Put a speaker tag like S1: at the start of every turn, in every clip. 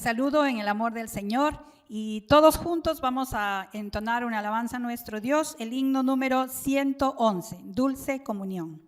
S1: Les saludo en el amor del Señor y todos juntos vamos a entonar una alabanza a nuestro Dios, el himno número 111, Dulce Comunión.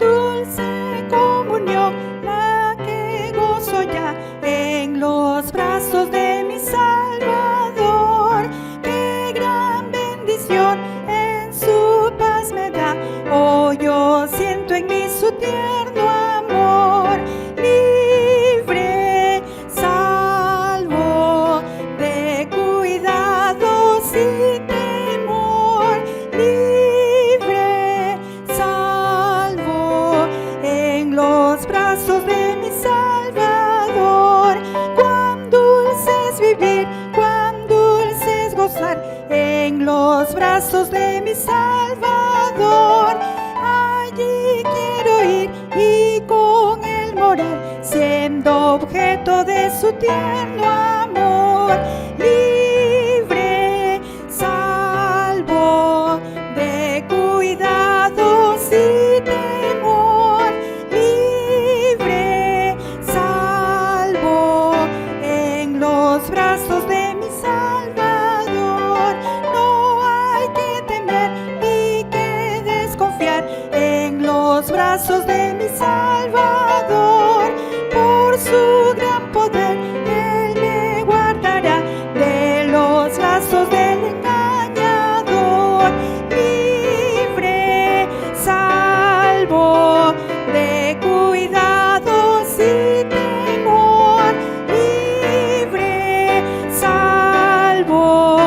S1: Dulce comunión, la que gozo ya en los brazos de mi Salvador. Qué gran bendición en su paz me da. Hoy yo siento en mí su tierno amor. Libre, salvo de cuidados y temor. Libre, salvo en los brazos de mi Salvador. Cuán dulce es vivir, cuán dulce es gozar en los brazos de mi Salvador. Allí quiero ir y con él morar, siendo objeto de su tierno amor. Libre, salvo de cuidados y temor. Libre, salvo en los brazos de mi Salvador. No hay que temer ni que desconfiar en los brazos de mi Salvador. Por su gran poder Él me guardará de los lazos del engañador. Libre, salvo de cuidados y temor. Libre, salvo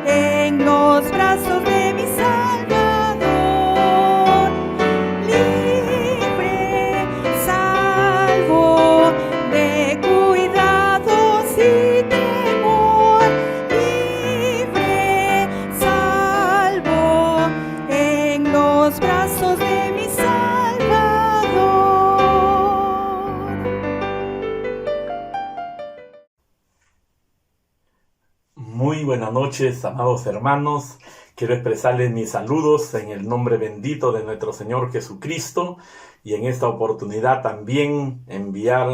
S1: en los brazos de mi Salvador. Libre, salvo de cuidados y temor. Libre, salvo en los brazos de mi Salvador.
S2: Muy buenas noches, amados hermanos. Quiero expresarles mis saludos en el nombre bendito de nuestro Señor Jesucristo y en esta oportunidad también enviar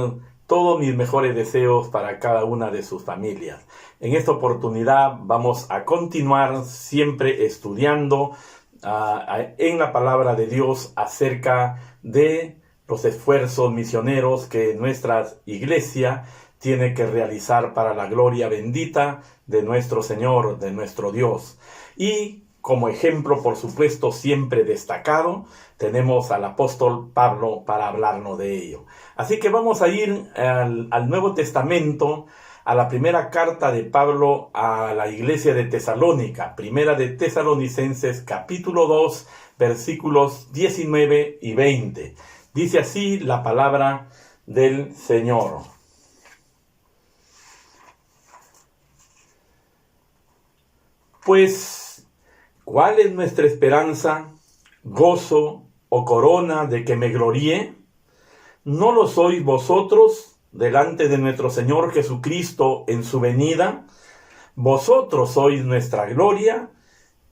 S2: todos mis mejores deseos para cada una de sus familias. En esta oportunidad vamos a continuar siempre estudiando en la palabra de Dios acerca de los esfuerzos misioneros que nuestra iglesia tiene que realizar para la gloria bendita de nuestro Señor, de nuestro Dios. Y como ejemplo, por supuesto, siempre destacado, tenemos al apóstol Pablo para hablarnos de ello. Así que vamos a ir al Nuevo Testamento, a la primera carta de Pablo a la iglesia de Tesalónica, primera de Tesalonicenses, capítulo 2, versículos 19 y 20. Dice así la palabra del Señor. Pues, ¿cuál es nuestra esperanza, gozo o corona de que me gloríe? ¿No lo sois vosotros delante de nuestro Señor Jesucristo en su venida? Vosotros sois nuestra gloria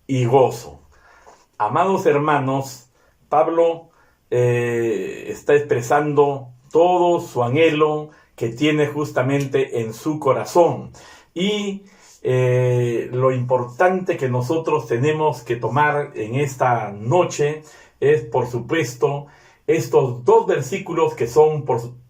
S2: y gozo. Amados hermanos, Pablo está expresando todo su anhelo que tiene justamente en su corazón. Y lo importante que nosotros tenemos que tomar en esta noche es, por supuesto, estos dos versículos que son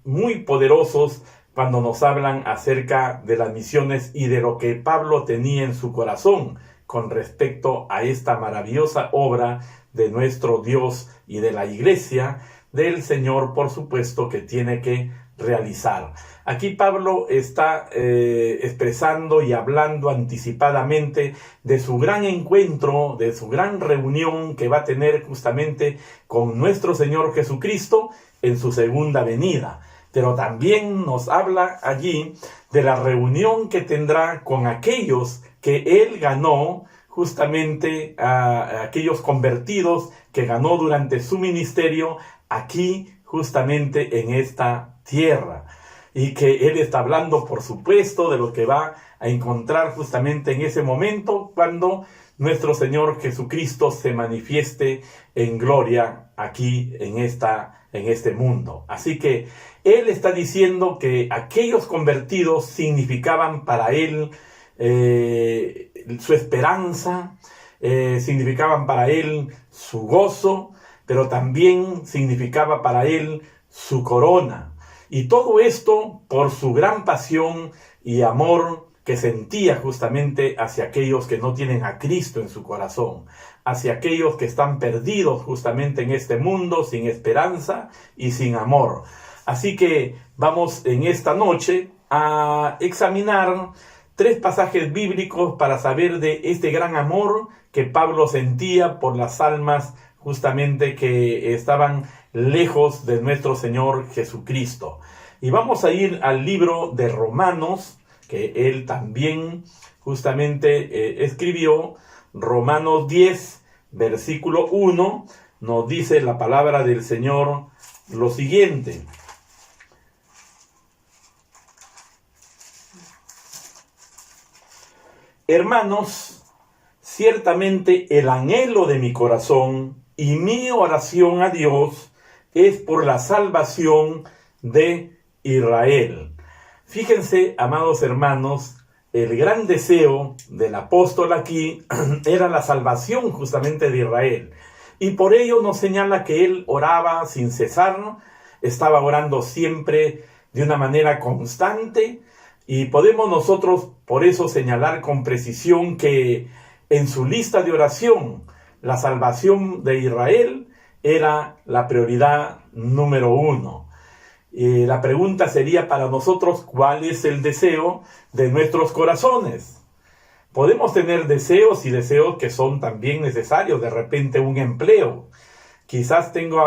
S2: muy poderosos cuando nos hablan acerca de las misiones y de lo que Pablo tenía en su corazón con respecto a esta maravillosa obra de nuestro Dios y de la iglesia del Señor, por supuesto, que tiene que realizar. Aquí Pablo está expresando y hablando anticipadamente de su gran encuentro, de su gran reunión que va a tener justamente con nuestro Señor Jesucristo en su segunda venida. Pero también nos habla allí de la reunión que tendrá con aquellos que él ganó, justamente a aquellos convertidos que ganó durante su ministerio aquí justamente en esta tierra. y que él está hablando, por supuesto, de lo que va a encontrar justamente en ese momento cuando nuestro Señor Jesucristo se manifieste en gloria aquí en este mundo. Así que él está diciendo que aquellos convertidos significaban para él su esperanza, significaban para él su gozo, pero también significaba para él su corona. Y todo esto por su gran pasión y amor que sentía justamente hacia aquellos que no tienen a Cristo en su corazón, hacia aquellos que están perdidos justamente en este mundo, sin esperanza y sin amor. Así que vamos en esta noche a examinar 3 pasajes bíblicos para saber de este gran amor que Pablo sentía por las almas justamente que estaban lejos de nuestro Señor Jesucristo. Y vamos a ir al libro de Romanos, que él también justamente escribió. Romanos 10, versículo 1, nos dice la palabra del Señor lo siguiente. Hermanos, ciertamente el anhelo de mi corazón y mi oración a Dios es por la salvación de Israel. Fíjense, amados hermanos, el gran deseo del apóstol aquí era la salvación justamente de Israel. Y por ello nos señala que él oraba sin cesar, estaba orando siempre de una manera constante. Y podemos nosotros por eso señalar con precisión que en su lista de oración la salvación de Israel era la prioridad número 1. La pregunta sería para nosotros, ¿cuál es el deseo de nuestros corazones? Podemos tener deseos y deseos que son también necesarios, de repente un empleo. Quizás tengo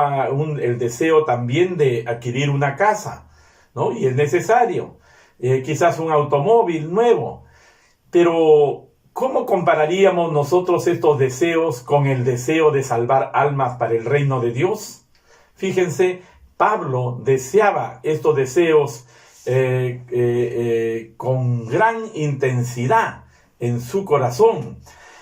S2: el deseo también de adquirir una casa, ¿no? Y es necesario. Quizás un automóvil nuevo. Pero, ¿cómo compararíamos nosotros estos deseos con el deseo de salvar almas para el reino de Dios? Fíjense, Pablo deseaba estos deseos con gran intensidad en su corazón.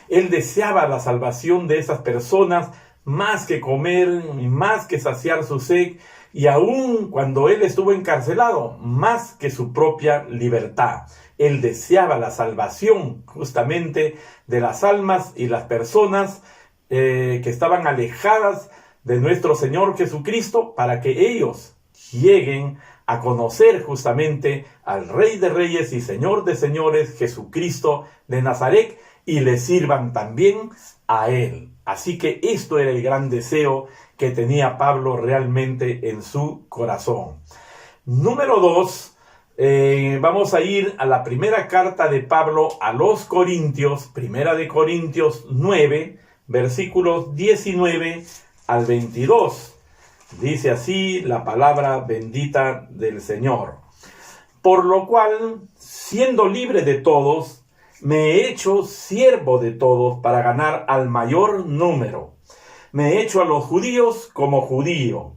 S2: Él deseaba la salvación de esas personas más que comer, más que saciar su sed, y aún cuando él estuvo encarcelado, más que su propia libertad. Él deseaba la salvación justamente de las almas y las personas que estaban alejadas de nuestro Señor Jesucristo, para que ellos lleguen a conocer justamente al Rey de Reyes y Señor de Señores, Jesucristo de Nazaret, y le sirvan también a Él. Así que esto era el gran deseo que tenía Pablo realmente en su corazón. Número 2, vamos a ir a la primera carta de Pablo a los Corintios, primera de Corintios 9, versículos 19 al 22. Dice así la palabra bendita del Señor. Por lo cual, siendo libre de todos, me he hecho siervo de todos para ganar al mayor número. Me he hecho a los judíos como judío,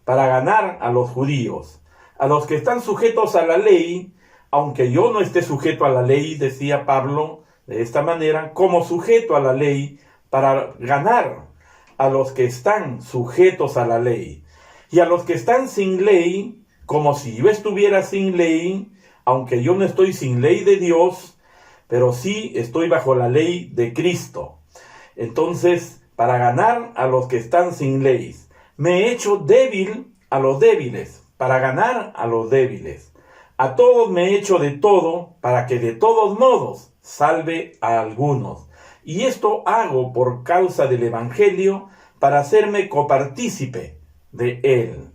S2: para ganar a los judíos. A los que están sujetos a la ley, aunque yo no esté sujeto a la ley, decía Pablo, de esta manera, como sujeto a la ley, para ganar a los que están sujetos a la ley. Y a los que están sin ley, como si yo estuviera sin ley, aunque yo no estoy sin ley de Dios, pero sí estoy bajo la ley de Cristo. Entonces, para ganar a los que están sin ley, me he hecho débil a los débiles, para ganar a los débiles. A todos me he hecho de todo, para que de todos modos salve a algunos. Y esto hago por causa del Evangelio, para hacerme copartícipe de él.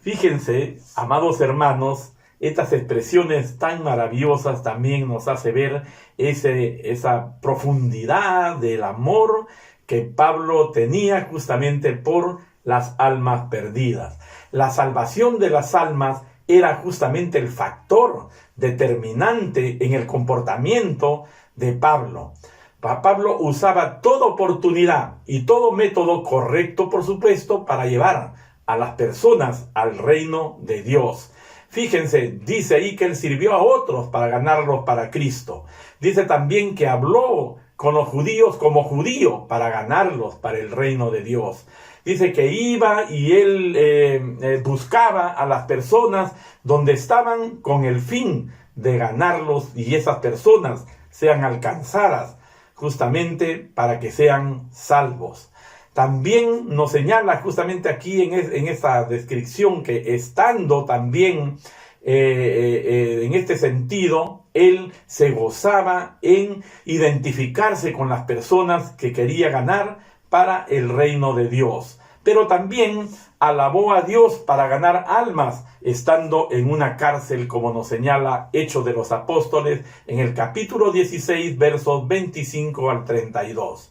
S2: Fíjense, amados hermanos, estas expresiones tan maravillosas también nos hace ver esa profundidad del amor que Pablo tenía justamente por las almas perdidas. La salvación de las almas era justamente el factor determinante en el comportamiento de Pablo. Pablo usaba toda oportunidad y todo método correcto, por supuesto, para llevar a las personas al reino de Dios. Fíjense, dice ahí que él sirvió a otros para ganarlos para Cristo. Dice también que habló con los judíos como judío para ganarlos para el reino de Dios. Dice que iba y él buscaba a las personas donde estaban con el fin de ganarlos y esas personas sean alcanzadas justamente para que sean salvos. También nos señala justamente aquí en esta descripción que estando también en este sentido, él se gozaba en identificarse con las personas que quería ganar para el reino de Dios. Pero también alabó a Dios para ganar almas, estando en una cárcel, como nos señala Hechos de los Apóstoles, en el capítulo 16, versos 25 al 32.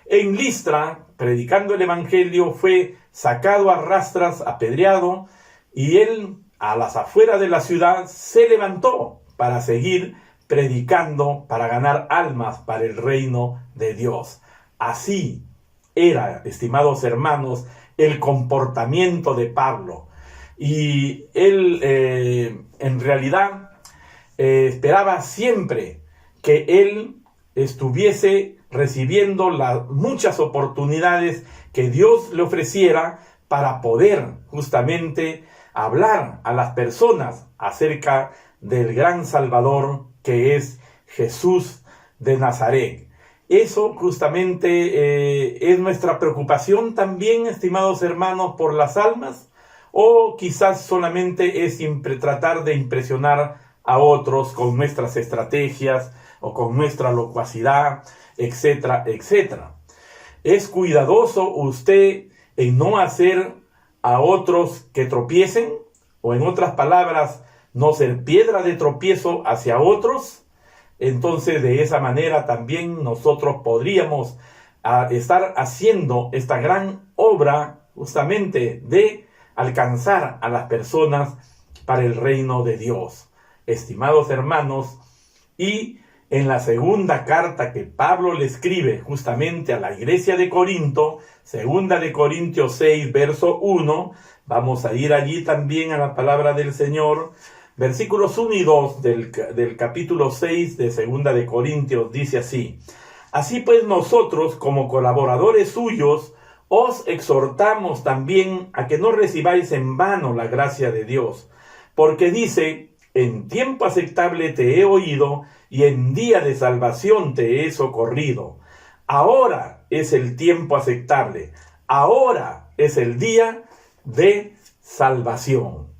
S2: En Listra, predicando el evangelio, fue sacado a rastras, apedreado, y él, a las afueras de la ciudad, se levantó para seguir predicando, para ganar almas para el reino de Dios. Así era, estimados hermanos, el comportamiento de Pablo. Y él, en realidad, esperaba siempre que él estuviese recibiendo las muchas oportunidades que Dios le ofreciera para poder justamente hablar a las personas acerca del gran Salvador que es Jesús de Nazaret. Eso justamente es nuestra preocupación también, estimados hermanos, por las almas, o quizás solamente es tratar de impresionar a otros con nuestras estrategias o con nuestra locuacidad, etcétera, etcétera. Es cuidadoso usted en no hacer a otros que tropiecen, o en otras palabras, no ser piedra de tropiezo hacia otros. Entonces, de esa manera también nosotros podríamos estar haciendo esta gran obra justamente de alcanzar a las personas para el reino de Dios. Estimados hermanos, y en la segunda carta que Pablo le escribe justamente a la iglesia de Corinto, segunda de Corintios 6, verso 1, vamos a ir allí también a la palabra del Señor. Versículos 1 y 2 del capítulo 6 de segunda de Corintios dice así: Así pues nosotros, como colaboradores suyos, os exhortamos también a que no recibáis en vano la gracia de Dios, porque dice: en tiempo aceptable te he oído, y en día de salvación te he socorrido. Ahora es el tiempo aceptable, ahora es el día de salvación.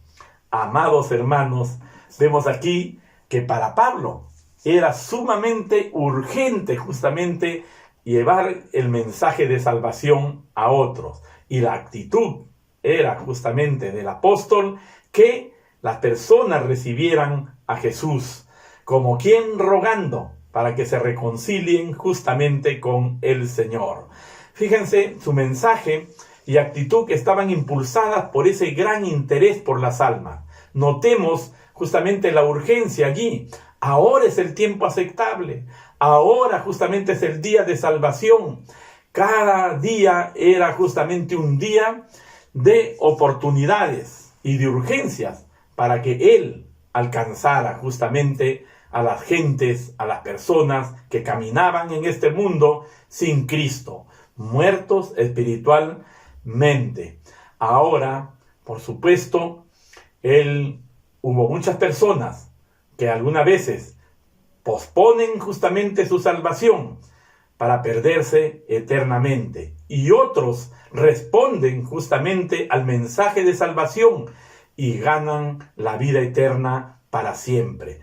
S2: Amados hermanos, vemos aquí que para Pablo era sumamente urgente justamente llevar el mensaje de salvación a otros. Y la actitud era justamente del apóstol que las personas recibieran a Jesús como quien rogando para que se reconcilien justamente con el Señor. Fíjense, su mensaje y actitud que estaban impulsadas por ese gran interés por las almas. Notemos justamente la urgencia allí. Ahora es el tiempo aceptable. Ahora justamente es el día de salvación. Cada día era justamente un día de oportunidades y de urgencias para que él alcanzara justamente a las gentes, a las personas que caminaban en este mundo sin Cristo, muertos espiritualmente. Ahora, por supuesto, hubo muchas personas que algunas veces posponen justamente su salvación para perderse eternamente. Y otros responden justamente al mensaje de salvación y ganan la vida eterna para siempre.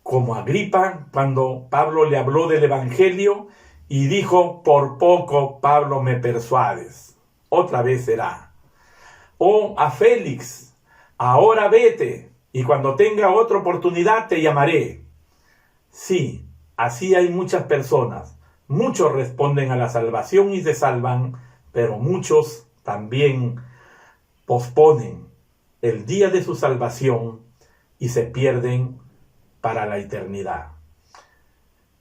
S2: Como Agripa, cuando Pablo le habló del evangelio y dijo: por poco, Pablo, me persuades, otra vez será. O a Félix: ahora vete, y cuando tenga otra oportunidad te llamaré. Sí, así hay muchas personas. Muchos responden a la salvación y se salvan, pero muchos también posponen el día de su salvación y se pierden para la eternidad.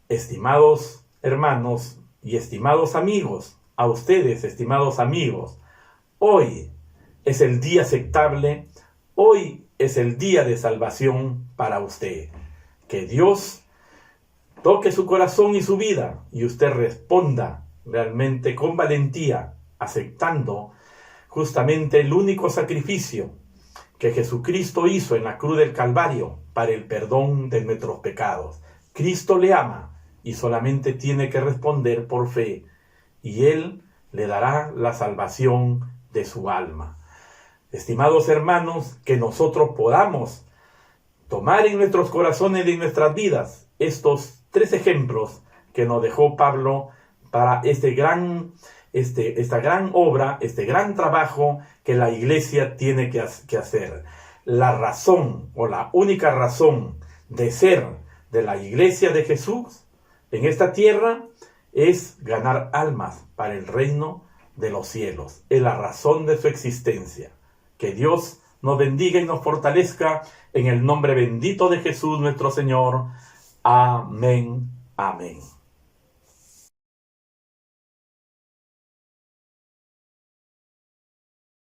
S2: Estimados hermanos y estimados amigos, a ustedes, estimados amigos, hoy es el día aceptable. Hoy es el día de salvación para usted. Que Dios toque su corazón y su vida y usted responda realmente con valentía, aceptando justamente el único sacrificio que Jesucristo hizo en la cruz del Calvario para el perdón de nuestros pecados. Cristo le ama y solamente tiene que responder por fe, y Él le dará la salvación de su alma. Estimados hermanos, que nosotros podamos tomar en nuestros corazones y en nuestras vidas estos 3 ejemplos que nos dejó Pablo para esta gran obra, este gran trabajo que la iglesia tiene que hacer. La razón o la única razón de ser de la iglesia de Jesús en esta tierra es ganar almas para el reino de los cielos. Es la razón de su existencia. Que Dios nos bendiga y nos fortalezca en el nombre bendito de Jesús nuestro Señor. Amén. Amén.